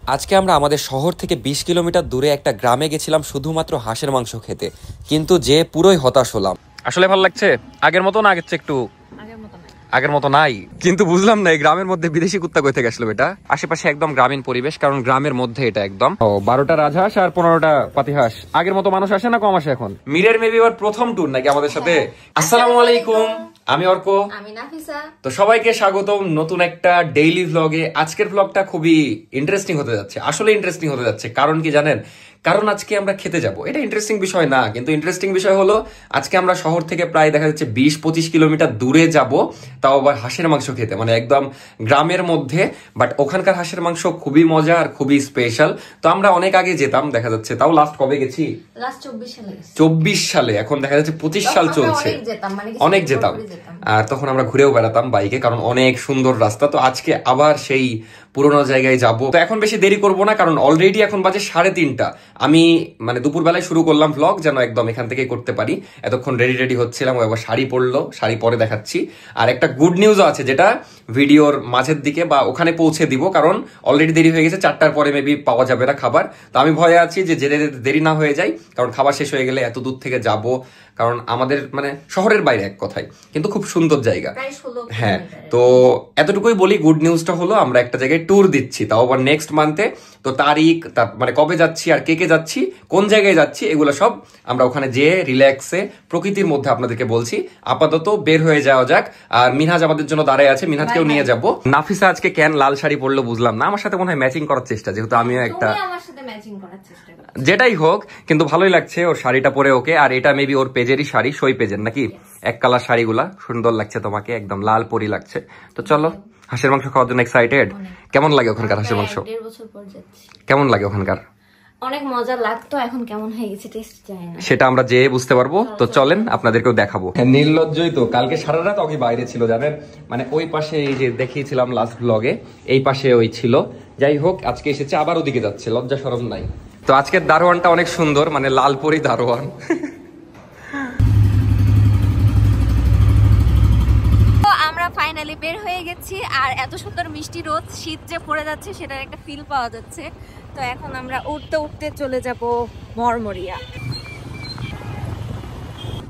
আজকে আমরা আমাদের শহর থেকে ২০ কিলোমিটার দূরে একটা গ্রামে গেছিলাম শুধুমাত্র হাঁসের মাংস খেতে, কিন্তু যে পুরোই হতাশ হলাম। আসলে ভালো লাগছে আগের মতো না, আগের একটু আগের মতো নাই, কিন্তু বুঝলাম না এই গ্রামের মধ্যে বিদেশি কুত্তা কই থেকে আসলো এটা। আশেপাশে একদম গ্রামীণ পরিবেশ, কারণ গ্রামের মধ্যে এটা একদম। 12টা রাজহাঁস আর 15টা পাতিহাঁস। আগের মতো মানুষ আসে না, কম আসে এখন। মিরের মেবি ওর প্রথম ট্যুর নাকি আমাদের সাথে। আসসালামু আলাইকুম, আমি অর্ক, আমি নাফিসা। তো সবাইকে স্বাগতম নতুন একটা ডেইলি ভ্লগে। আজকের ভ্লগটা খুবই ইন্টারেস্টিং হতে যাচ্ছে, আসলে ইন্টারেস্টিং হতে যাচ্ছে। কারণ কি জানেন? কারণ আজকে আমরা খেতে যাব। এটা ইন্টারেস্টিং বিষয় না, কিন্তু ইন্টারেস্টিং বিষয় হলো আজকে আমরা শহর থেকে প্রায় দেখা যাচ্ছে 20-25 কিলোমিটার দূরে যাব, তাও আবার হাঁসের মাংস খেতে, মানে একদম গ্রামের মধ্যে। বাট ওখানকার হাঁসের মাংস খুবই মজা আর খুবই স্পেশাল। তো আমরা অনেক আগে যেতাম, দেখা যাচ্ছে তাও লাস্ট কবে গেছি? লাস্ট 24 সালে। এখন দেখা যাচ্ছে 25 সাল চলছে, অনেক যেতাম। আর তখন আমরা ঘুরেও বেড়াতাম বাইকে, কারণ অনেক সুন্দর রাস্তা। তো আজকে আবার সেই পুরোনো জায়গায় যাব। তো এখন বেশি দেরি করব না, কারণ অলরেডি এখন বাজে 3:30। আমি মানে দুপুর বেলায় শুরু করলাম ভ্লগ, যেন একদম এখান থেকেই করতে পারি। এতক্ষণ রেডি হচ্ছিলাম, এবার শাড়ি পরলো, শাড়ি পরে দেখাচ্ছি। আর একটা গুড নিউজও আছে, যেটা ভিডিওর মাঝের দিকে বা ওখানে পৌঁছে দিব, কারণ অলরেডি দেরি হয়ে গেছে। 4টার পরে মেবি পাওয়া যাবে না খাবার। তো আমি ভয়ে আছি যে যেতে দেরি না হয়ে যায়, কারণ খাবার শেষ হয়ে গেলে এত দূর থেকে যাব। কারণ আমাদের মানে শহরের বাইরে এক কথায়, কিন্তু খুব সুন্দর জায়গা। হ্যাঁ, তো এতটুকুই বলি। গুড নিউজটা হলো আমরা একটা জায়গায় ট্যুর দিচ্ছি, তাও আবার নেক্সট মান্থে। তো তারিখ, মানে কবে যাচ্ছি আর কে কে যাচ্ছি, কোন জায়গায় যাচ্ছি, এগুলো সব আমরা ওখানে যেয়ে রিল্যাক্সে প্রকৃতির মধ্যে আপনাদেরকে বলছি। আপাতত বের হয়ে যাওয়া যাক। আর মিনহাজ আমাদের জন্য দাঁড়ায় আছে, মিনহাজকেও নিয়ে যাব। নাফিসা আজকে কেন লাল শাড়ি পরলো বুঝলাম না। আমার সাথে মনে হয় ম্যাচিং করার চেষ্টা, যেহেতু আমিও একটা, যেটাই হোক, কিন্তু ভালোই লাগছে ওর শাড়িটা পরে ওকে। আর এটা মেবি ওর পেজেরই শাড়ি, সই পেজের নাকি। এক কালার শাড়িগুলা সুন্দর লাগছে তোমাকে, একদম লাল পরি লাগছে। তো চলো, হাঁসের মাংস খাওয়ার জন্য এক্সাইটেড। কেমন লাগে ওখানকার হাঁসের মাংস? 1.5 বছর পর যাচ্ছি। কেমন লাগে ওখানকার? অনেক মজা লাগতো, এখন কেমন হয়ে গেছে টেস্ট জানি না, সেটা আমরা যেয়ে বুঝতে পারবো। তো চলেন আপনাদেরকেও দেখাবো। নির্লজ্জই তো, কালকে সারা রাত ওকে বাইরে ছিল জানেন, মানে ওই পাশে এই যে দেখিয়েছিলাম লাস্ট ব্লগে, এই পাশে ওই ছিল। যাই হোক, আজকে এসেছে, আবার ওদিকে যাচ্ছে, লজ্জা শরম নাই। তো আজকের দারোয়ানটা অনেক সুন্দর, মানে লালপরি দারোয়ান। আমরা ফাইনালি বের হয়ে গেছি। আর এত সুন্দর মিষ্টি রোদ, শীত যে পড়ে যাচ্ছে সেটার একটা ফিল পাওয়া যাচ্ছে। তো এখন আমরা উঠতে উঠতে চলে যাব মরমরিয়া।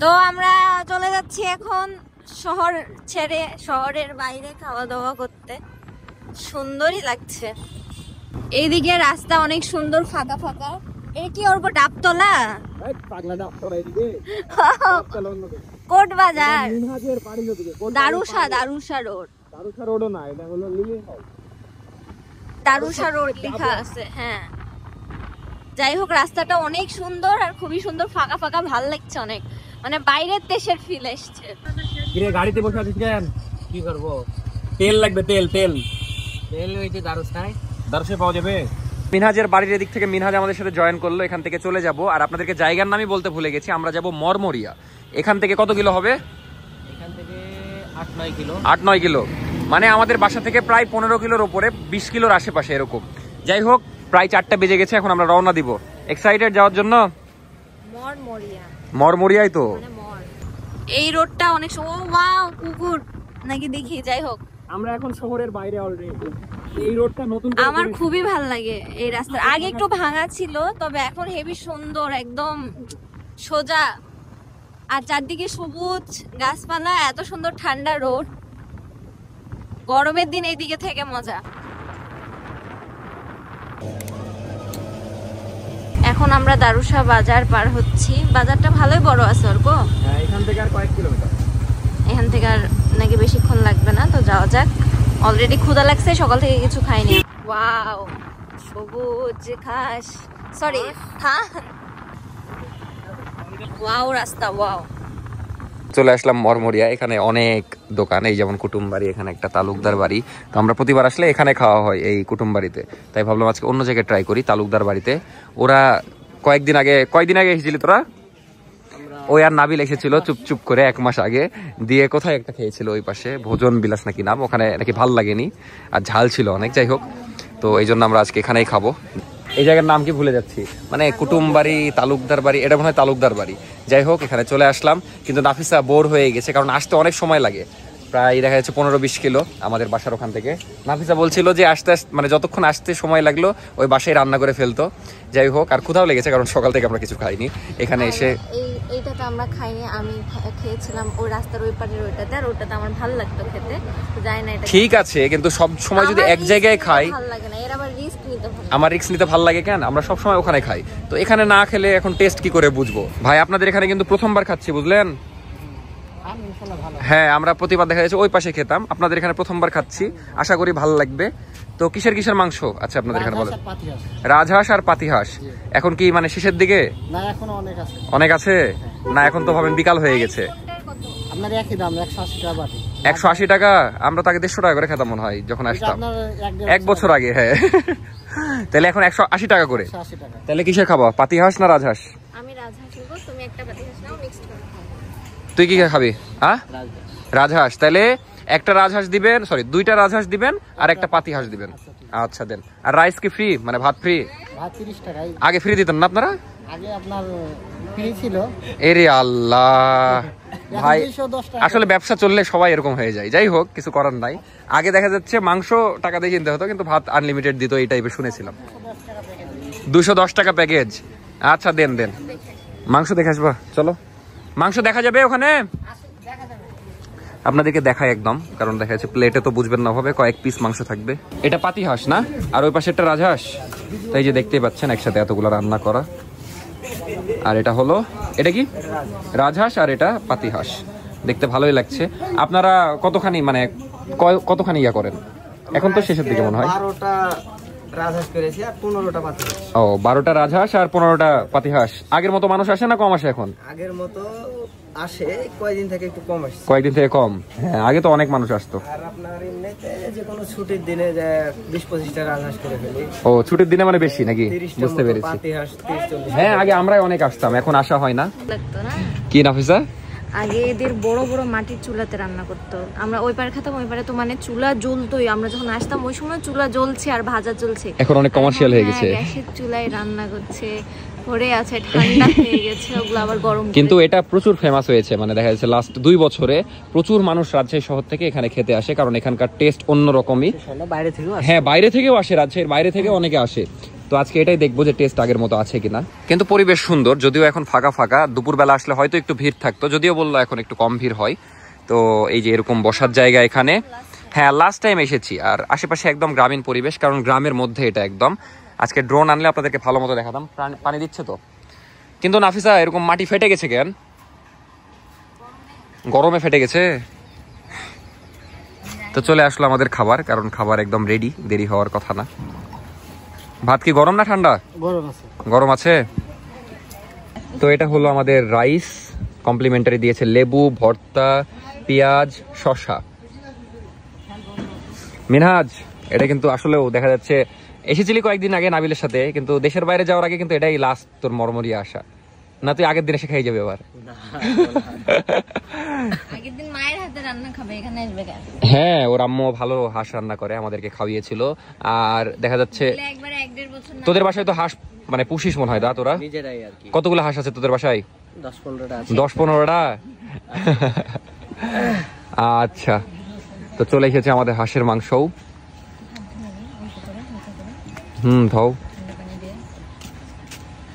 তো আমরা চলে যাচ্ছি এখন শহর ছেড়ে, শহরের বাইরে খাওয়া দাওয়া করতে। সুন্দরই লাগছে, এইদিকে রাস্তা অনেক সুন্দর, ফাঁকা ফাঁকা। এই কি ওর ডাবতলা, কোট বাজার, দারুসা রোড লেখা আছে। হ্যাঁ, যাই হোক, রাস্তাটা অনেক সুন্দর আর খুবই সুন্দর, ফাঁকা ফাঁকা, ভাল লাগছে অনেক, মানে বাইরের দেশের ফিল এসছে। গাড়িতে বসে আছিস কেন? কি করবো? তেল লাগবে, তেল তেল তেল হয়েছে দারুসায় পাওয়া যাবে। মিনহাজের বাড়ির এদিক থেকে মিনহাজ আমাদের সাথে জয়েন করলো, এখান থেকে চলে যাব। আর আপনাদেরকে জায়গার নামই বলতে ভুলে গেছি, আমরা যাব মরমরিয়া। এখান থেকে কত কিলো হবে? এখান থেকে 8-9 কিলো। 8-9 কিলো, মানে আমাদের বাসা থেকে প্রায় 15 কিলোর উপরে, 20 কিলোর আশেপাশে এরকম। যাই হোক, প্রায় 4টা বেজে গেছে, এখন আমরা রওনা দিব। এক্সাইটেড যাওয়ার জন্য? মরমরিয়াই তো এই রোডটা অনেক ওয়াও, কুকুর নাকি দেখি। যাই হোক, আমরা এখন শহরের বাইরে অলরেডি। এই রোডটা নতুন, আমার খুবই ভালো লাগে এই রাস্তা। আগে একটু ভাঙা ছিল, তবে এখন হেভি সুন্দর, একদম সোজা। আর চারদিকে সবুজ গাছপালা, এত সুন্দর ঠান্ডা রোড। গরমের দিন এইদিকে থেকে মজা। এখন আমরা দারুসা বাজার পার হচ্ছি। বাজারটা ভালোই বড় আছে অর্ক। হ্যাঁ, এখান থেকে আর কয়েক কিলোমিটার। এখান থেকে আর নাকি বেশিক্ষণ লাগবে না, তো যাওয়া যাক। অলরেডি ক্ষুধা লাগছে, সকাল থেকে কিছু খাইনি। ওয়াও, সবুজ ঘাস, সরি হ্যাঁ, ওয়াও রাস্তা, ওয়াও। চলে আসলাম মরমরিয়া। এখানে অনেক দোকান, এই যেমন কুটুমবাড়ি, এখানে একটা তালুকদার বাড়ি। তো আমরা প্রতিবার আসলে এখানে খাওয়া হয়, এই কুটুমবাড়িতে। তাই ভাবলাম আজকে অন্য জায়গায় ট্রাই করি, তালুকদার বাড়িতে। ওরা কয়েকদিন আগে এসেছিলি তোরা? ওই আর নাবিল এসেছিল চুপ করে 1 মাস আগে। দিয়ে কোথায় একটা খেয়েছিল ওই পাশে, ভোজন বিলাস নাকি নাম, ওখানে নাকি ভাল লাগেনি আর ঝাল ছিল অনেক। যাই হোক, তো এই জন্য আমরা আজকে এখানেই খাবো। এই জায়গার নাম কি ভুলে যাচ্ছি, মানে কুটুমবাড়ি, তালুকদার বাড়ি, এটা মনে হয় তালুকদার বাড়ি। যাই হোক, এখানে চলে আসলাম, কিন্তু নাফিসা বোর হয়ে গেছে, কারণ আসতে অনেক সময় লাগে। প্রায় দেখা যাচ্ছে 15-20 কিলো আমাদের বাসার ওখান থেকে। নাফিসা বলছিল যে আস্তে আস্তে মানে যতক্ষণ আসতে সময় লাগলো ওই বাসায় রান্না করে ফেলতো। যাই হোক, আর ক্ষুধাও লেগেছে কারণ সকাল থেকে আমরা কিছু খাইনি। এখানে এসে এইটা তো আমরা খাইনি, আমি খেয়েছিলাম ওই রাস্তার ওই পারের ওইটাতে, আর ওটাতে আমার ভালো লাগতো খেতে। যাই না, এটা ঠিক আছে, কিন্তু সব সময় যদি এক জায়গায় খাই ভালো লাগে না, এর আবার রিস্ক নিতে ভালো। আমার রিস্ক নিতে ভালো লাগে কেন? আমরা সব সময় ওখানে খাই, তো এখানে না খেলে এখন টেস্ট কি করে বুঝবো? ভাই আপনাদের এখানে কিন্তু প্রথমবার খাচ্ছি, বুঝলেন? হ্যাঁ, আমরা প্রতিবার দেখা যাচ্ছে ওই পাশে খেতাম, আপনাদের এখানে প্রথমবার খাচ্ছি, আশা করি ভালো লাগবে। তো কিসের কিসের মাংস আচ্ছা আপনাদের এখানে বলেন? রাজহাঁস আর পাতিহাঁস। এখন কি মানে শেষের দিকে? না, এখনো অনেক আছে। অনেক আছে না? এখন তো ভাবেন বিকাল হয়ে গেছে। আপনার একই দাম 180 টাকা বাটি। 180 টাকা? আমরা তো আগে 150 টাকা করে খেতাম মনে হয় যখন আসতাম, 1 বছর আগে। হ্যাঁ, তাহলে এখন 180 টাকা করে। তাহলে কিসের খাবো, পাতিহাঁস না রাজহাঁস? আমি রাজহাঁস নেব, তুমি একটা পাতিহাঁস নাও, মিক্সড করে খাও। তুই কি খাবি? হ্যাঁ, রাজহাঁস। তাহলে একটা রাজহাঁস দিবেন, সরি 2টা রাজহাঁস দিবেন আর একটা পাতিহাঁস দিবেন। আচ্ছা দেন। আর রাইস কি ফ্রি, মানে ভাত ফ্রি? ভাত 30 টাকাই। আগে ফ্রি দিতেন না আপনারা? আগে আপনার ফ্রি ছিল। এরে আল্লাহ ভাই, আসলে ব্যবসা চললে সবাই এরকম হয়ে যায়। যাই হোক, কিছু করার নাই। আগে দেখা যাচ্ছে মাংস টাকা দিয়ে কিনতে হতো, কিন্তু ভাত আনলিমিটেড দিত, এই টাইপের শুনেছিলাম। 210 টাকা প্যাকেজ। আচ্ছা দেন দেন। মাংস দেখে আসবা, চলো। মাংস দেখা যাবে ওখানে? আপনাদেরকে দেখায় একদম, কারণ দেখা যাচ্ছে প্লেটে তো বুঝবেন না ভাবে, কয়েক পিস মাংস থাকবে। এটা পাতিহাঁস না? আর ওই পাশে একটা রাজহাঁস। তাই যে দেখতেই পাচ্ছেন একসাথে এতগুলো রান্না করা। আর এটা হলো, এটা কি রাজহাঁস আর এটা পাতিহাঁস। দেখতে ভালোই লাগছে। আপনারা কতখানি মানে কতখানি ইয়া করেন? এখন তো শেষের দিকে মনে হয়। 12টা রাজহাঁস করেছি আর 15টা পাতিহাঁস। ও, 12টা রাজহাঁস আর 15টা পাতিহাঁস। আগের মতো মানুষ আসে না কম আসে এখন? আগের মতো আসে, কয়েকদিন থেকে একটু কম আসছে। কয়েকদিন থেকে কম? হ্যাঁ, আগে তো অনেক মানুষ আসতো। আর আপনার এমনিতে যে কোনো ছুটির দিনে যে 20-25টা রাজহাঁস করে ফেলি। ও, ছুটির দিনে মানে বেশি নাকি? 30টা বুঝতে পেরেছি। পাতিহাঁস 30-40। হ্যাঁ, আগে আমরাই অনেক আসতাম, এখন আসা হয় না। লাগতো না? কি নাফিসা? আগে এদের বড় বড় মাটির চুলাতে রান্না করতো। আমরা ওই পারে খেতাম, ওই পারে তো মানে চুলা জ্বলতোই। আমরা যখন আসতাম ওই সময় চুলা জ্বলছে আর ভাজা চলছে। এখন অনেক কমার্শিয়াল হয়ে গেছে। গ্যাসের চুলায় রান্না করছে, পড়ে আছে, ঠান্ডা হয়ে গেছে, ওগুলো আবার গরম। কিন্তু এটা প্রচুর ফেমাস হয়েছে, মানে দেখা যাচ্ছে লাস্ট 2 বছরে প্রচুর মানুষ রাজশাহী শহর থেকে এখানে খেতে আসে, কারণ এখানকার টেস্ট অন্যরকমই। বাইরে থেকেও আসে। হ্যাঁ, বাইরে থেকেও আসে, রাজশাহীর বাইরে থেকে অনেকে আসে। তো আজকে এটাই দেখবো যে টেস্ট আগের মতো আছে কিনা। কিন্তু পরিবেশ সুন্দর, যদিও এখন ফাঁকা ফাঁকা। দুপুরবেলা আসলে হয়তো একটু ভিড় থাকতো, যদিও বললো এখন একটু কম ভিড় হয়। তো এই যে এরকম বসার জায়গা এখানে। হ্যাঁ, লাস্ট টাইম এসেছি। আর আশেপাশে একদম গ্রামীণ পরিবেশ, কারণ গ্রামের মধ্যে এটা একদম। আজকে ড্রোন আনলে আপনাদেরকে ভালো মতো দেখাতাম। পানি দিচ্ছে তো। কিন্তু নাফিসা, এরকম মাটি ফেটে গেছে কেন? গরমে ফেটে গেছে? তো চলে আসলো আমাদের খাবার, কারণ খাবার একদম রেডি, দেরি হওয়ার কথা না। ভাত কি গরম না ঠান্ডা? গরম আছে। গরম আছে। তো এটা হলো আমাদের রাইস, কমপ্লিমেন্টারি দিয়েছে লেবু, ভর্তা, পেঁয়াজ, শসা। মিনহাজ, এটা কিন্তু আসলেও দেখা যাচ্ছে এসেছিলি কয়েকদিন আগে নাবিলের সাথে, কিন্তু দেশের বাইরে যাওয়ার আগে কিন্তু এটাই লাস্ট তোর মরমরিয়া আসা না? তুই আগের দিন এসে খাই যাবে আবার? আগের দিন মায়ের হাতে রান্না খাবে, এখানে আসবে কেন? হ্যাঁ, ওর আম্মু ভালো হাঁস রান্না করে, আমাদেরকে খাওয়িয়েছিল। আর দেখা যাচ্ছে একবারে 1-1.5 বছর তোদের বাসায় তো হাঁস মানে পুষিস মনে হয়, দা তোরা? নিজেরাই আর কি। কতগুলো হাঁস আছে তোদের বাসায়? 10-15টা আছে। 10-15টা? আচ্ছা, তো চলে এসেছে আমাদের হাঁসের মাংসও। ধও।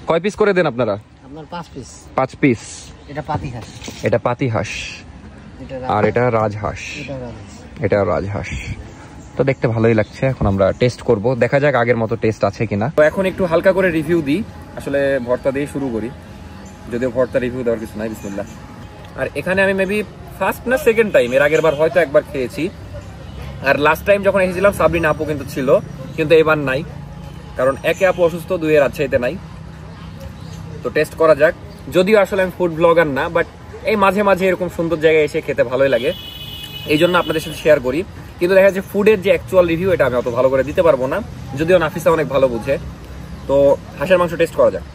কয় পিস করে দেন আপনারা? আপনার 5 পিস। 5 পিস। এটা পাতিহাঁস। এটা পাতিহাঁস আর এটা রাজহাঁস। এটা রাজহাঁস। তো দেখতে ভালোই লাগছে। এখন আমরা টেস্ট করব, দেখা যাক আগের মতো টেস্ট আছে কিনা। তো এখন একটু হালকা করে রিভিউ দিই। আসলে ভর্তা দিয়ে শুরু করি, যদিও ভর্তা রিভিউ দেওয়ার কিছু নাই। বিসমিল্লাহ। আর এখানে আমি মেবি ফার্স্ট না সেকেন্ড টাইম, এর আগের বার হয়তো একবার খেয়েছি। আর লাস্ট টাইম যখন এসেছিলাম সাবরিনা আপু কিন্তু ছিল, কিন্তু এবার নাই, কারণ একে আপু অসুস্থ, 2 এর রাজশাহীতে নাই। তো টেস্ট করা যাক। যদিও আসলে আমি ফুড ব্লগার না, বাট এই মাঝে মাঝে এরকম সুন্দর জায়গায় এসে খেতে ভালোই লাগে, এই জন্য আপনাদের সাথে শেয়ার করি। কিন্তু দেখা যাচ্ছে ফুডের যে অ্যাকচুয়াল রিভিউ এটা আমি অত ভালো করে দিতে পারবো না, যদিও নাফিসা অনেক ভালো বুঝে। তো হাঁসের মাংস টেস্ট করা যাক।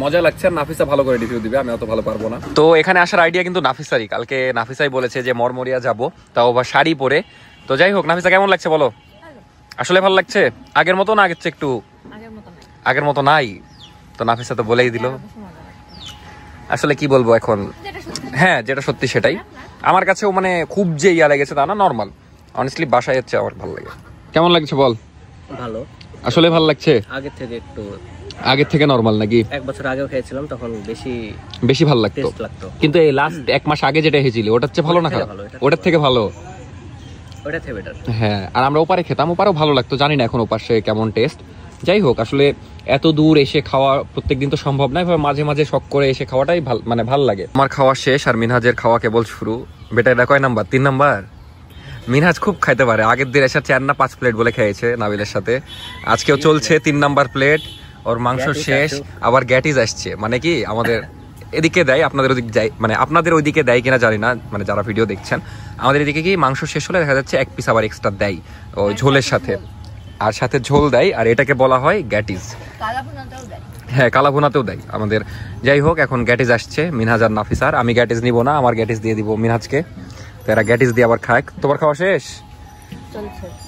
মজা লাগছে, আর নাফিসা ভালো করে রিভিউ দিবে, আমি অত ভালো পারবো না। তো এখানে আসার আইডিয়া কিন্তু নাফিসারই। কালকে নাফিসাই বলেছে যে মরমরিয়া যাব, তাও আবার শাড়ি পরে। তো যাই হোক, নাফিসা কেমন লাগছে বলো? আসলে ভালো লাগছে? আগের মতো না? আগের চেয়ে একটু আগের মতো নাই? তো নাফিসা তো বলেই দিল। আসলে কি বলবো এখন, হ্যাঁ যেটা সত্যি সেটাই। আমার কাছেও মানে খুব যে ইয়া লেগেছে তা না, নর্মাল। অনেস্টলি বাসায় হচ্ছে আমার ভালো লাগে। কেমন লাগছে বল? ভালো, আসলে ভালো লাগছে। আগের থেকে নরমাল নাকি? 1 বছর আগেও খেয়েছিলাম, তখন বেশি ভালো লাগতো। কিন্তু এই লাস্ট 1 মাস আগে যেটা খেয়েছিলি ওটার চেয়ে ভালো না খারাপ? ওটার থেকে ভালো, ওটা থেকে বেটার। হ্যাঁ, আর আমরা ওপারে খেতাম, ওপারেও ভালো লাগতো। জানি না এখন ওপাশে কেমন টেস্ট। যাই হোক, আসলে এত দূর এসে খাওয়া প্রত্যেকদিন তো সম্ভব নয়, মাঝে মাঝে শখ করে এসে খাওয়াটাই মানে ভালো লাগে। আমার খাওয়া শেষ আর মিনহাজের খাওয়া কেবল শুরু। বেটা এটা কয় নাম্বার? 3 নাম্বার। মিনহাজ খুব খাইতে পারে। আগের দিন এসে 4 না 5 প্লেট বলে খেয়েছে নাবিলের সাথে। আজকেও চলছে 3 নাম্বার প্লেট। ওর মাংস শেষ, আবার গ্যাটিস আসছে। মানে কি আমাদের এদিকে দেয়, আপনাদের ওদিকে যায়, মানে আপনাদের ওইদিকে দেয় কিনা জানি না, মানে যারা ভিডিও দেখছেন। আমাদের এদিকে কি মাংস শেষ হলে দেখা যাচ্ছে 1 পিস আবার এক্সট্রা দেয় ওই ঝোলের সাথে, আর সাথে ঝোল দেয়, আর এটাকে বলা হয় গ্যাটিস। হ্যাঁ, কালাভুনাতেও দেয় আমাদের। যাই হোক, এখন গ্যাটিস আসছে মিনহাজ আর নাফিসার। আমি গ্যাটিস নিব না, আমার গ্যাটিস দিয়ে দিব মিনহাজকে। তো এরা গ্যাটিস দিয়ে আবার খায়। তোমার খাওয়া শেষ?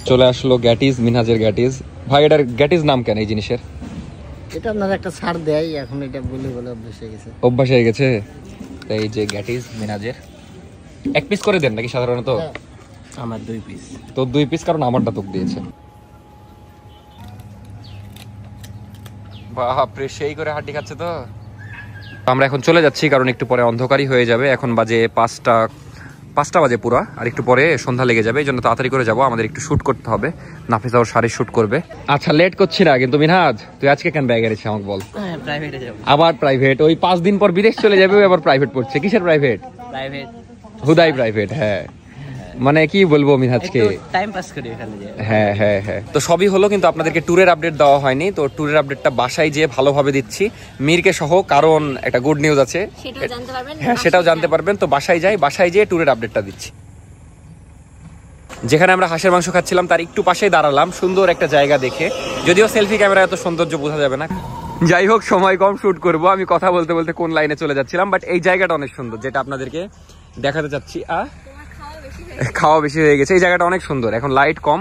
চলে আসলো গ্যাটিস, মিনহাজের গ্যাটিস। ভাই এটার গ্যাটিস নাম কেন এই জিনিসের? এটা আপনার একটা ছাড় দেয়, এখন এটা বলে বলে অভ্যাস হয়ে গেছে। অভ্যাস হয়ে গেছে। এই যে গ্যাটিস মিনহাজের 1 পিস করে দেন নাকি সাধারণত? আমার 2 পিস। তো 2 পিস, কারণ আমারটা তোকে দিয়েছে। বাপরে, সেই করে হাড্ডি খাচ্ছে তো। আমরা এখন চলে যাচ্ছি, কারণ একটু পরে অন্ধকারই হয়ে যাবে। এখন বাজে 5টা বাজে পুরা, আর একটু পরে সন্ধ্যা লেগে যাবে। এই জন্য তাড়াতাড়ি করে যাবো, আমাদের একটু শুট করতে হবে। নাফিসা ওর শাড়ি শুট করবে। আচ্ছা, লেট করছি না কিন্তু। মিনহাজ, তুই আজকে কেন ব্যাগ এনেছিস আমাকে বল? প্রাইভেটে যাব। আবার প্রাইভেট? ওই 5 দিন পর বিদেশ চলে যাবে, ওই আবার প্রাইভেট পড়ছে। কিসের প্রাইভেট? হুদাই প্রাইভেট। হ্যাঁ, মানে কি বলবো মিনহাজকে, টাইম পাস করি এখানে। হ্যাঁ হ্যাঁ হ্যাঁ। তো সবই হলো, কিন্তু আপনাদেরকে ট্যুরের আপডেট দেওয়া হয়নি। তো ট্যুরের আপডেটটা বাসায় যেয়ে ভালোভাবে দিচ্ছি মিরকে সহ, কারণ একটা গুড নিউজ আছে। হ্যাঁ, সেটাও জানতে পারবেন। তো বাসায় যেয়ে ট্যুরের আপডেটটা দিচ্ছি। যেখানে আমরা হাঁসের মাংস খাচ্ছিলাম তার একটু পাশেই দাঁড়ালাম, সুন্দর একটা জায়গা দেখে। যদিও সেলফি ক্যামেরা এত সৌন্দর্য বোঝা যাবে না। যাই হোক, সময় কম, শুট করব। আমি কথা বলতে বলতে কোন লাইনে চলে যাচ্ছিলাম, বাট এই জায়গাটা অনেক সুন্দর, যেটা আপনাদেরকে দেখাতে চাচ্ছি। খাওয়া বেশি হয়ে গেছে। এই জায়গাটা অনেক সুন্দর, এখন লাইট কম,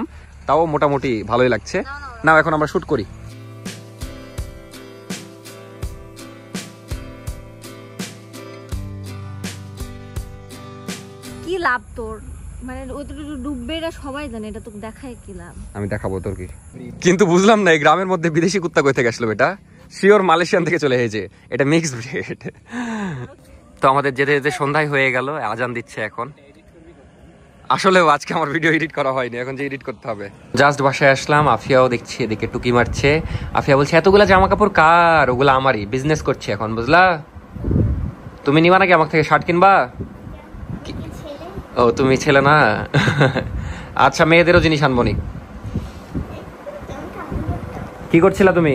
তাও মোটামুটি ভালোই লাগছে। না, এখন আমরা শুট করি। কি লাভ তোর? মানে ওইটুকু ডুববে, এটা সবাই জানে, এটা তোকে দেখায় কি লাভ? আমি দেখাবো তোর কি? কিন্তু বুঝলাম না, এই গ্রামের মধ্যে বিদেশি কুত্তা কই থেকে আসলো? এটা শিওর মালয়েশিয়ান থেকে চলে এসেছে। এটা মিক্স ব্রিড। তো আমাদের যেতে যেতে সন্ধ্যায় হয়ে গেল, আজান দিচ্ছে এখন। আসলেও আজকে আমার ভিডিও এডিট করা হয়নি, এখন যে এডিট করতে হবে। জাস্ট বাসায় আসলাম, আফিয়াও দেখছি এদিকে টুকি মারছে। আফিয়া বলছে, এতগুলা জামা কাপড় কার? ওগুলা আমারই, বিজনেস করছি এখন, বুঝলা? তুমি নিবা নাকি আমার থেকে শার্ট কিনবা? ও, তুমি ছেলে না? আচ্ছা, মেয়েদেরও জিনিস আনবো নি। কি করছিলা তুমি?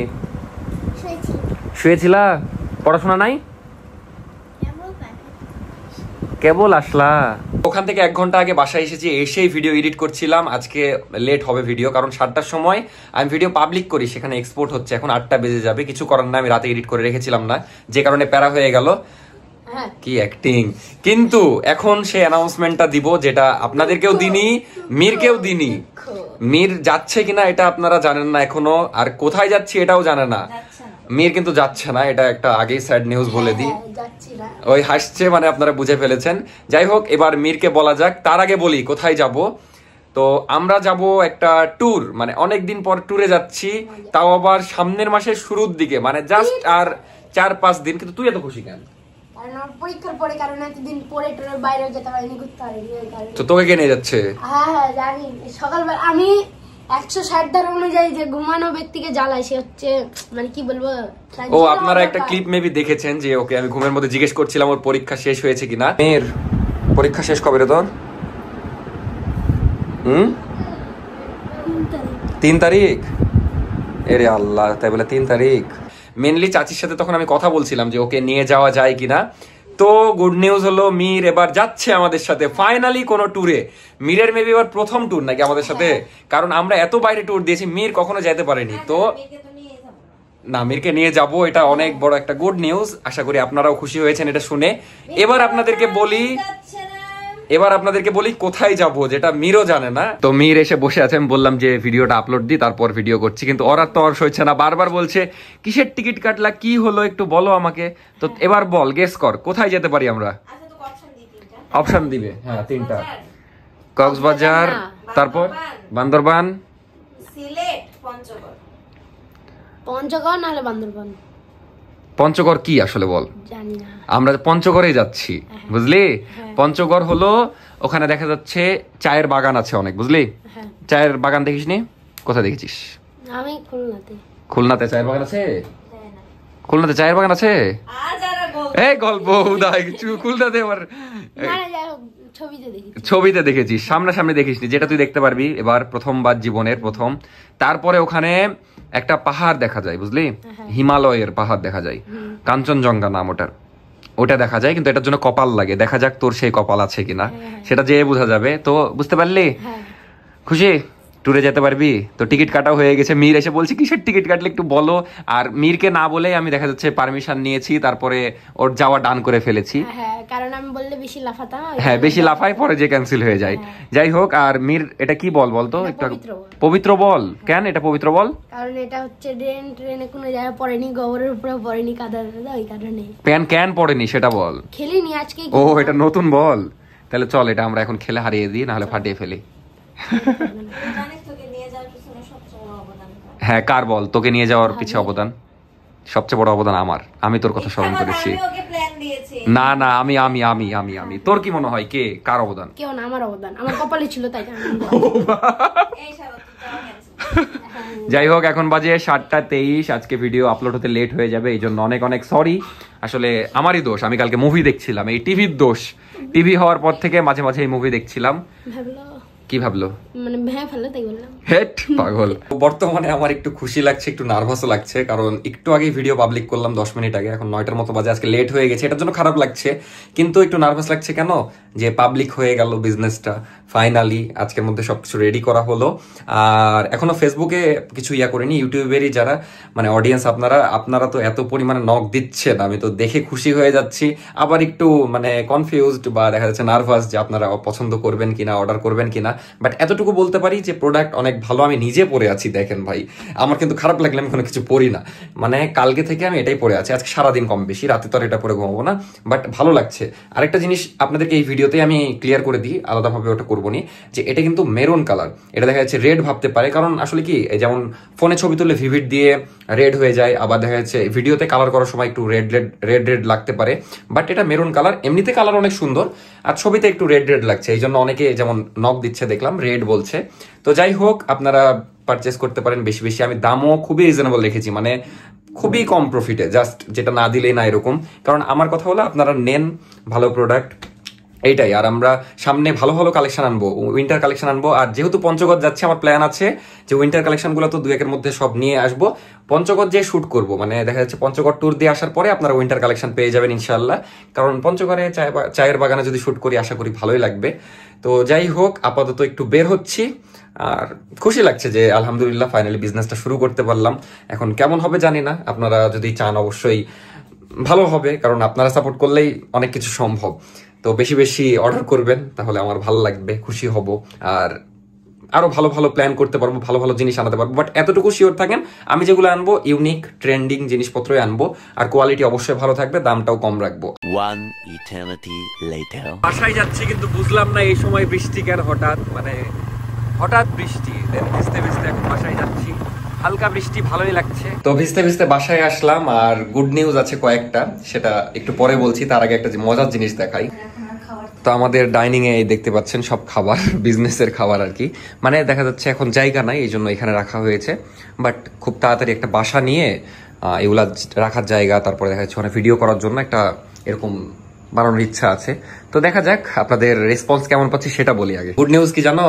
শুয়েছিলা? পড়াশোনা নাই? কেবল আসলা? ওখান থেকে 1 ঘন্টা আগে বাসায় এসেছি, এসেই ভিডিও এডিট করছিলাম। আজকে লেট হবে ভিডিও, কারণ 7টার সময় আমি ভিডিও পাবলিক করি, সেখানে এক্সপোর্ট হচ্ছে। এখন 8টা বেজে যাবে, কিছু করার না, আমি রাতে এডিট করে রেখেছিলাম না, যে কারণে প্যারা হয়ে গেল। কি অ্যাক্টিং! কিন্তু এখন সেই অ্যানাউন্সমেন্টটা দিব, যেটা আপনাদেরকেও দিনি, মিরকেও দিনি। মির যাচ্ছে কিনা এটা আপনারা জানেন না এখনো, আর কোথায় যাচ্ছি এটাও জানে না। মির কিন্তু যাচ্ছে না, এটা একটা আগেই স্যাড নিউজ বলে দিই। ওই হাসছে, মানে আপনারা বুঝে ফেলেছেন। যাই হোক, এবার মিরকে বলা যাক। তার আগে বলি কোথায় যাব। তো আমরা যাব একটা ট্যুর, মানে অনেকদিন পর ট্যুরে যাচ্ছি, তাও আবার সামনের মাসের শুরুর দিকে, মানে জাস্ট আর 4-5 দিন। কিন্তু তুই এত খুশি কেন? পরীক্ষার পরে, কারণ এতদিন পরে টুরের বাইরে যেতে পারিনি, ঘুরতে পারিনি। তো তোকে কে নিয়ে যাচ্ছে? হ্যাঁ জানি। সকালবেলা আমি 160 ধারা অনুযায়ী যে ঘুমানো ব্যক্তিকে জ্বালাই, সে হচ্ছে, মানে কি বলবো। ও, আপনারা একটা ক্লিপ মেবি দেখেছেন যে ওকে আমি ঘুমের মধ্যে জিজ্ঞেস করছিলাম ওর পরীক্ষা শেষ হয়েছে কিনা। মেয়ের পরীক্ষা শেষ কবে রে তোর? 3 তারিখ? এরে আল্লাহ, তাই বলে 3 তারিখ? মেনলি চাচির সাথে তখন আমি কথা বলছিলাম যে ওকে নিয়ে যাওয়া যায় কিনা। তো গুড নিউজ হলো, মির এবার যাচ্ছে আমাদের সাথে ফাইনালি কোনো ট্যুরে। মিরের মেবি এবার প্রথম ট্যুর নাকি আমাদের সাথে, কারণ আমরা এত বাইরে ট্যুর দিয়েছি, মির কখনো যেতে পারেনি। তো না, মিরকে নিয়ে যাব, এটা অনেক বড় একটা গুড নিউজ। আশা করি আপনারাও খুশি হয়েছেন এটা শুনে। এবার আপনাদেরকে বলি, এবার আপনাদেরকে বলি কোথায় যাব, যেটা মিরও জানে না। তো মির এসে বসে আছে, আমি বললাম যে ভিডিওটা আপলোড দিই, তারপর ভিডিও করছি, কিন্তু ওরা তো আর সইছে না, বারবার বলছে কিসের টিকিট কাটলা, কি হলো একটু বলো আমাকে। তো এবার বল, গেস কর কোথায় যেতে পারি আমরা। অপশন দিবে, হ্যাঁ 3টা। কক্সবাজার, তারপর বান্দরবান, সিলেট, পঞ্চগড়। পঞ্চগড় নাহলে বান্দরবান। পঞ্চগড় কি আসলে বল? জানি না। আমরা পঞ্চগড়ে যাচ্ছি, বুঝলি? পঞ্চগড় হলো ওখানে দেখা যাচ্ছে চায়ের বাগান আছে অনেক, বুঝলি? চায়ের বাগান দেখিস নি? কোথায় দেখেছিস? আমি খুলনাতে। খুলনাতে চায়ের বাগান আছে? খুলনাতে চায়ের বাগান আছে? এই গল্প উদয় কিছু খুলনাতে আবার ছবিতে দেখেছিস, সামনাসামনি দেখিসনি, যেটা তুই দেখতে পারবি এবার প্রথমবার জীবনের প্রথম। তারপরে ওখানে একটা পাহাড় দেখা যায়, বুঝলি? হিমালয়ের পাহাড় দেখা যায়, কাঞ্চনজঙ্ঘা নাম ওটার। ওটা দেখা যায়, কিন্তু এটার জন্য কপাল লাগে। দেখা যাক তোর সেই কপাল আছে কিনা, সেটা যেয়ে বোঝা যাবে। তো বুঝতে পারলি? খুশি? ট্যুরে যেতে পারবি? তো টিকিট কাটা হয়ে গেছে। মির এসে বলছি কিসের টিকিট কাটলে একটু বলো। আর মিরকে না বলে আমি দেখা যাচ্ছে পারমিশন নিয়েছি, তারপরে ওর যাওয়া ডান করে ফেলেছি। কারণ আমি বললে বেশি লাফাতাম। হ্যাঁ বেশি লাফাই, পরে যে ক্যান্সেল হয়ে যায়। যাই হোক, আর মির এটা কি বল বলতো একটু? পবিত্র বল। কেন এটা পবিত্র বল? কারণ এটা হচ্ছে ট্রেনে কোনো জায়গায় পড়েনি, গোবরের উপরে পড়েনি, কাদার ওই কারণে। কেন পড়েনি সেটা বল। খেলিনি আজকে। ও এটা নতুন বল, তাহলে চল এটা আমরা এখন খেলে হারিয়ে দিই, নাহলে ফাটিয়ে ফেলি। হ্যাঁ কার বল? তোকে নিয়ে যাওয়ার পিছে অবদান সবচেয়ে বড় অবদান আমার। আমি তোর কথা স্মরণ করেছি। না না, আমি আমি আমি আমি আমি তোর কি মনে হয় কে কার অবদান? কেউ না, আমার অবদান। আমার কপালে ছিল তাই। যাই হোক, এখন বাজে 7:23। আজকে ভিডিও আপলোড হতে লেট হয়ে যাবে, এই জন্য অনেক অনেক সরি। আসলে আমারই দোষ, আমি কালকে মুভি দেখছিলাম, এই টিভির দোষ। টিভি হওয়ার পর থেকে মাঝে মাঝে এই মুভি দেখছিলাম। কি ভাবলো? মানে ভেঙে ফেললো তাই বললাম। হেট পাগল। বর্তমানে আমার একটু খুশি লাগছে, একটু নার্ভাসও লাগছে, কারণ একটু আগে ভিডিও পাবলিক করলাম 10 মিনিট আগে, এখন 9টার মতো বাজে। আজকে লেট হয়ে গেছে, এটার জন্য খারাপ লাগছে, কিন্তু একটু নার্ভাস লাগছে। কেন? যে পাবলিক হয়ে গেল বিজনেসটা ফাইনালি, আজকের মধ্যে সবকিছু রেডি করা হলো। আর এখনো ফেসবুকে কিছু ইয়া করিনি। ইউটিউবেরই যারা মানে অডিয়েন্স, আপনারা তো এত পরিমাণে নক দিচ্ছেন, আমি তো দেখে খুশি হয়ে যাচ্ছি। আবার একটু মানে কনফিউজড বা দেখা যাচ্ছে নার্ভাস যে আপনারা পছন্দ করবেন কিনা, অর্ডার করবেন কিনা। বাট এতটুকু বলতে পারি যে প্রোডাক্ট অনেক ভালো। আমি নিজে পরে আছি, দেখেন ভাই, আমার কিন্তু খারাপ লাগলে আমি কোনো কিছু পরি না। মানে কালকে থেকে আমি এটাই পরে আছি, আজকে সারাদিন কম বেশি, রাতে তো আর এটা পরে ঘুমাবো না, বাট ভালো লাগছে। আরেকটা জিনিস আপনাদেরকে এই ভিডিওতে আমি ক্লিয়ার করে দিই, আলাদাভাবে ওটা করবো নি, যে এটা কিন্তু মেরুন কালার। এটা দেখা যাচ্ছে রেড ভাবতে পারে, কারণ আসলে কি যেমন ফোনে ছবি তুলে ভিভিড দিয়ে রেড হয়ে যায়, আবার দেখা যাচ্ছে ভিডিওতে কালার করার সময় একটু রেড লাগতে পারে, বাট এটা মেরুন কালার। এমনিতে কালার অনেক সুন্দর, আর ছবিতে একটু রেড লাগছে, এই জন্য অনেকে যেমন নক দিচ্ছে দেখলাম, রেড বলছে। তো যাই হোক, আপনারা পারচেস করতে পারেন বেশি বেশি। আমি দামও খুবই রিজনেবল রেখেছি, মানে খুবই কম প্রফিটে, জাস্ট যেটা না দিলেই না এরকম। কারণ আমার কথা হলো আপনারা নেন ভালো প্রোডাক্ট, এইটাই। আর আমরা সামনে ভালো ভালো কালেকশন আনবো, উইন্টার কালেকশন আনবো। আর যেহেতু পঞ্চগড় যাচ্ছে, আমার প্ল্যান আছে যে উইন্টার কালেকশন গুলো তো 2-1 এর মধ্যে সব নিয়ে আসবো। পঞ্চগড় যে শুট করব, মানে দেখা যাচ্ছে পঞ্চগড় ট্যুর দিয়ে আসার পরে আপনারা উইন্টার কালেকশন পেয়ে যাবেন ইনশাল্লাহ। কারণ পঞ্চগড়ে চায়ের বাগানে যদি শুট করি, আশা করি ভালোই লাগবে। তো যাই হোক, আপাতত একটু বের হচ্ছি, আর খুশি লাগছে যে আলহামদুলিল্লাহ ফাইনালি বিজনেসটা শুরু করতে পারলাম। এখন কেমন হবে জানি না, আপনারা যদি চান অবশ্যই ভালো হবে, কারণ আপনারা সাপোর্ট করলেই অনেক কিছু সম্ভব। তো বেশি বেশি অর্ডার করবেন, তাহলে আমার ভালো লাগবে, খুশি হব, আর আরো ভালো ভালো প্ল্যান করতে পারবো, ভালো ভালো জিনিস আনাতে পারবো। বাট এতটুকু শিওর থাকেন, আমি যেগুলো আনবো ইউনিক ট্রেন্ডিং জিনিসপত্রই আনবো, আর কোয়ালিটি অবশ্যই ভালো থাকবে, দামটাও কম রাখবো। বাসায় যাচ্ছি, কিন্তু বুঝলাম না এই সময় বৃষ্টি কেন হঠাৎ, মানে হঠাৎ বৃষ্টি, ভিজতে ভিজতে এখন বাসায় যাচ্ছি। হালকা বৃষ্টি, ভালোই লাগছে। তো ভিজতে ভিজতে বাসায় আসলাম, আর গুড নিউজ আছে কয়েকটা, সেটা একটু পরে বলছি। তার আগে একটা মজার জিনিস দেখাই। তো আমাদের ডাইনিং এ দেখতে পাচ্ছেন সব খাবার, বিজনেসের খাবার আর কি। মানে দেখা যাচ্ছে এখন জায়গা নাই, এই জন্য এখানে রাখা হয়েছে। বাট খুব তাড়াতাড়ি একটা বাসা নিয়ে এগুলা রাখার জায়গা, তারপরে দেখা যাচ্ছে অনেক ভিডিও করার জন্য একটা এরকম বানানোর ইচ্ছা আছে। তো দেখা যাক আপনাদের রেসপন্স কেমন পাচ্ছি সেটা বলি আগে। গুড নিউজ কি জানো?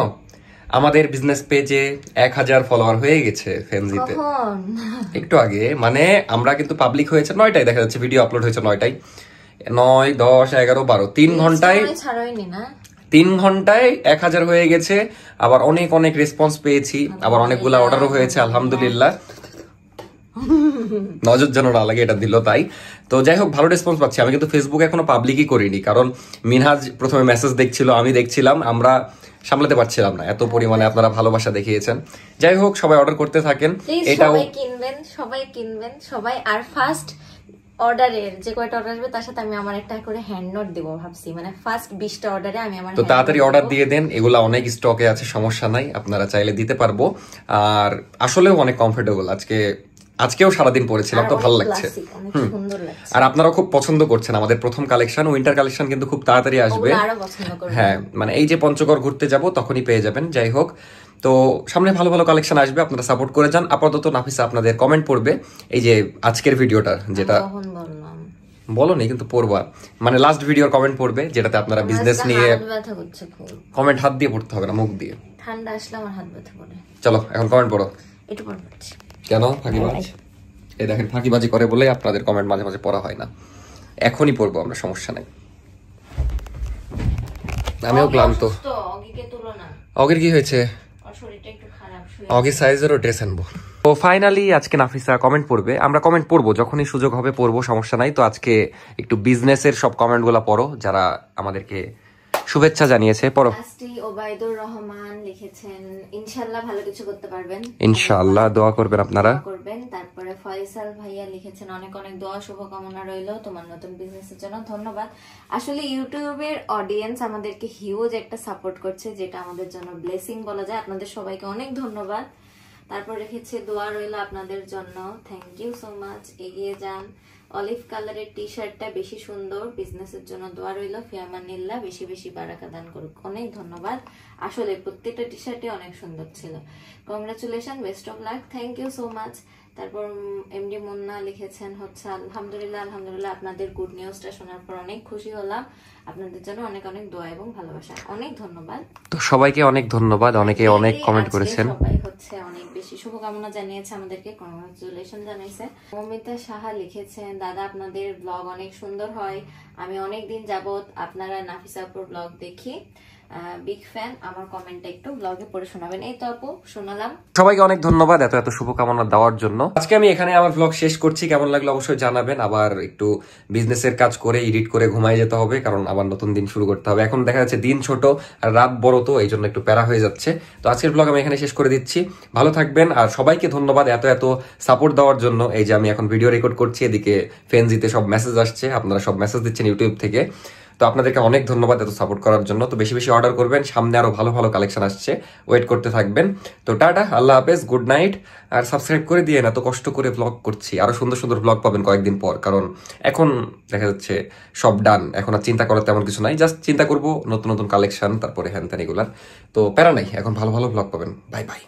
আমাদের বিজনেস পেজে 1000 ফলোয়ার হয়ে গেছে ফেনজিতে একটু আগে। মানে আমরা কিন্তু পাবলিক হয়েছে 9টায়, দেখা যাচ্ছে ভিডিও আপলোড হয়েছে 9টায়, 9, 10, 11, 12, 3 ঘন্টায় 1000 হয়ে গেছে। আবার অনেক অনেক রেসপন্স পেয়েছি, আবার অনেকগুলা অর্ডারও হয়েছে আলহামদুলিল্লাহ। নজর যেন না লাগে এটা দিল তাই। তো যাই হোক, ভালো রেসপন্স পাচ্ছি। আমি কিন্তু ফেসবুকে এখনো পাবলিকই করিনি, কারণ মিনহাজ প্রথমে মেসেজ দেখছিল, আমি দেখছিলাম, আমরা সামলাতে পারছিলাম না, এত পরিমাণে আপনারা ভালোবাসা দেখিয়েছেন। যাই হোক, সবাই অর্ডার করতে থাকেন, এটাও সবাই কিনবেন সবাই। আর ফার্স্ট অর্ডারের যে কয়টা অর্ডার আসবে তার সাথে আমি আমার একটা করে হ্যান্ড নোট দিব ভাবছি, মানে ফার্স্ট 20টা অর্ডারে আমি আমার। তো তাড়াতাড়ি অর্ডার দিয়ে দেন, এগুলা অনেক স্টকে আছে, সমস্যা নাই, আপনারা চাইলে দিতে পারবো। আর আসলেও অনেক কমফোর্টেবল, আজকেও সারাদিন পরেছিলাম তো ভালো লাগছে। আর আপনারা খুব পছন্দ করছেন আমাদের প্রথম কালেকশন, উইন্টার কালেকশন কিন্তু খুব তাড়াতাড়ি আসবে। হ্যাঁ, মানে এই যে পঞ্চগড় ঘুরতে যাব তখনই পেয়ে যাবেন। যাই হোক, তো সামনে ভালো ভালো কালেকশন আসবে, আপনারা সাপোর্ট করে যান। আপাতত নাফিসা আপনাদের কমেন্ট পড়বে, এই যে আজকের ভিডিওটা, যেটা বলোনি কিন্তু পড়বা, মানে লাস্ট ভিডিওর কমেন্ট পড়বে, যেটাতে আপনারা বিজনেস নিয়ে কমেন্ট হাত দিয়ে পড়তে হবে না, মুখ দিয়ে। ঠান্ডা আসলে আমার হাত ব্যথা করে। চলো এখন কমেন্ট পড়ো। একটু পড়ছি। কেন ফাঁকিবাজ? এই দেখেন, ফাঁকিবাজি করে বলে আপনাদের কমেন্ট মাঝে মাঝে পড়া হয় না। এখনই পড়বো আমরা, সমস্যা নাই। আমিও ক্লান্ত। অগের কি হয়েছে? অগের সাইজেরও ড্রেস আনবো। তো ফাইনালি আজকে নাফিসা কমেন্ট পড়বে, আমরা কমেন্ট পড়বো যখনই সুযোগ হবে, পড়বো, সমস্যা নাই। তো আজকে একটু বিজনেসের সব কমেন্ট গুলা পড়ো, যারা আমাদেরকে শুভেচ্ছা জানিয়েছে। পড়ো। ওবায়দুর রহমান লিখেছেন, ইনশাআল্লাহ ভালো কিছু করতে পারবেন, ইনশাআল্লাহ দোয়া করবেন আপনারা। তারপরে ফয়সাল ভাইয়া লিখেছেন, অনেক অনেক দোয়া শুভকামনা রইল তোমার নতুন বিজনেসের জন্য, ধন্যবাদ। আসলে ইউটিউবের অডিয়েন্স আমাদেরকে হিউজ একটা সাপোর্ট করছে, যেটা আমাদের জন্য ব্লেসিং বলা যায়। আপনাদের সবাইকে অনেক ধন্যবাদ। তারপর রেখেছে, দোয়া রইল আপনাদের জন্য, থ্যাংক ইউ সো মাচ, এগিয়ে যান। অলিভ কালারের টি শার্টটা বেশি সুন্দর, বিজনেসের জন্য দোয়া রইল, ফিয়ামানিল্লাহ বেশি বেশি বারাকা দান করুক। অনেক ধন্যবাদ, আসলে প্রত্যেকটা টি শার্টই অনেক সুন্দর ছিল। Congratulation, best of luck, thank you so much. তারপর এমডি মুন্না লিখেছেন হচ্ছে, আলহামদুলিল্লাহ আলহামদুলিল্লাহ, আপনাদের গুড নিউজটা শোনার পর অনেক খুশি হলাম, আপনাদের জন্য অনেক অনেক দোয়া এবং ভালোবাসা, অনেক ধন্যবাদ। তো সবাইকে অনেক ধন্যবাদ, অনেকে অনেক কমেন্ট করেছেন, সবাই হচ্ছে অনেক বেশি শুভকামনা জানিয়েছে, আমাদেরকে কংগ্রাচুলেশন জানাইছে। মমিতা সাহা লিখেছেন, দাদা আপনাদের ব্লগ অনেক সুন্দর হয়, আমি অনেক দিন যাবত আপনারা নাফিসা আপুর ব্লগ দেখি, বিগ ফ্যান, আমার কমেন্টটা একটু ব্লগে পড়ে শোনাবেন। এই তো আপু, শোনালাম। সবাইকে অনেক ধন্যবাদ এত এত শুভকামনা দেওয়ার জন্য। আজকে আমি এখানে আমার ব্লগ শেষ করছি, কেমন লাগলো অবশ্যই জানাবেন। আবার একটু বিজনেসের কাজ করে এডিট করে ঘুমায় যেতে হবে, কারণ আবার নতুন দিন শুরু করতে হবে। এখন দেখা যাচ্ছে দিন ছোট আর রাত বড়, তো এই জন্য একটু প্যারা হয়ে যাচ্ছে। তো আজকের ব্লগ আমি এখানে শেষ করে দিচ্ছি, ভালো থাকবেন। আর সবাইকে ধন্যবাদ এত এত সাপোর্ট দেওয়ার জন্য। এই যে আমি এখন ভিডিও রেকর্ড করছি, এদিকে ফেনজিতে সব মেসেজ আসছে, আপনারা সব মেসেজ দিচ্ছেন ইউটিউব থেকে, তো আপনাদেরকে অনেক ধন্যবাদ এত সাপোর্ট করার জন্য। তো বেশি বেশি অর্ডার করবেন, সামনে আরো ভালো ভালো কালেকশন আসছে, ওয়েট করতে থাকবেন। তো টাটা, আল্লাহ হাফেজ, গুড নাইট। আর সাবস্ক্রাইব করে দিয়ে, এত কষ্ট করে ব্লগ করছি, আরো সুন্দর সুন্দর ব্লগ পাবেন কয়েকদিন পর, কারণ এখন দেখা যাচ্ছে সব ডান, এখন আর চিন্তা করার তেমন কিছু নাই, জাস্ট চিন্তা করবো নতুন নতুন কালেকশন, তারপরে হ্যান ত্যান এগুলার। তো প্যারা নাই, এখন ভালো ভালো ব্লগ পাবেন। Bye bye.